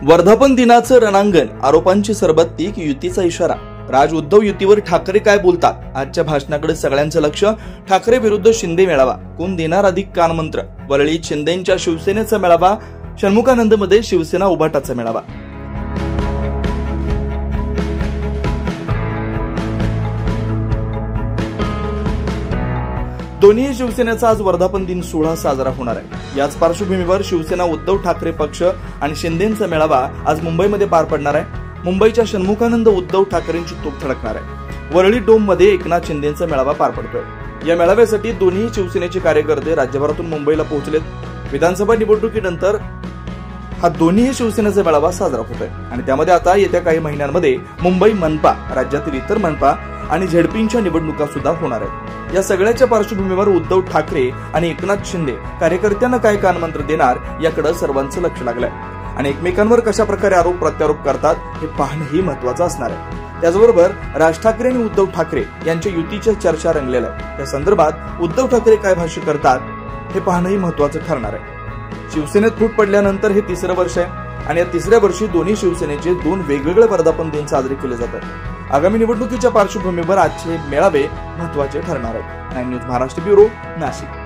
वर्धापन दिनाचं रणांगण, आरोपांची सरबत्ती की युतीचा इशारा? राज उद्धव युतीवर ठाकरे काय बोलतात? आजच्या भाषणाकडे सगळ्यांचं लक्ष. ठाकरे विरुद्ध शिंदे मेळावा, कोण देणार अधिक कानमंत्र? वरळीत शिंदेंच्या शिवसेनेचा मेळावा, षण्मुखानंदमध्ये शिवसेना उभाटाचा मेळावा. दोन्ही शिवसेनेचा आज वर्धापन दिन सोहळा साजरा होणार आहे. याच पार्श्वभूमीवर शिवसेना उद्धव ठाकरे पक्ष आणि शिंदेंचा मेळावा आज मुंबईमध्ये पार पडणार आहे. मुंबईच्या षण्मुखानंद उद्धव ठाकरेंची तोफ थडकणार आहे. वरळी डोम मध्ये एकनाथ शिंदेंचा मेळावा पार पडतोय. या मेळाव्यासाठी दोन्ही शिवसेनेचे कार्यकर्ते राज्यभरातून मुंबईला पोहोचलेत. विधानसभा निवडणुकीनंतर हा दोन्ही शिवसेनेचा मेळावा साजरा होतोय आणि त्यामध्ये आता येत्या काही महिन्यांमध्ये मुंबई मनपा, राज्यातील इतर मनपा आणि झेडपींच्या निवडणुका सुद्धा होणार आहेत. या सगळ्याच्या पार्श्वभूमीवर उद्धव ठाकरे आणि एकनाथ शिंदे कार्यकर्त्यांना काय कानमंत्र देणार याकडे सर्वांचं लक्ष लागलंय आणि एकमेकांवर कशा प्रकारे आरोप प्रत्यारोप करतात हे पाहणंही महत्वाचं असणार आहे. त्याचबरोबर राज ठाकरे आणि उद्धव ठाकरे यांच्या युतीच्या चर्चा रंगलेल्या आहेत. त्या संदर्भात उद्धव ठाकरे काय भाष्य करतात हे पाहणंही महत्वाचं ठरणार आहे. शिवसेनेत फूट पडल्यानंतर हे तिसरं वर्ष आहे आणि या तिसऱ्या वर्षी दोन्ही शिवसेनेचे दोन वेगवेगळे वर्धापन दिन साजरे केले जातात. आगामी निवडणुकीच्या पार्श्वभूमीवर आजचे मेळावे महत्वाचे ठरणार आहेत. 9 न्यूज महाराष्ट्र ब्युरो, नाशिक.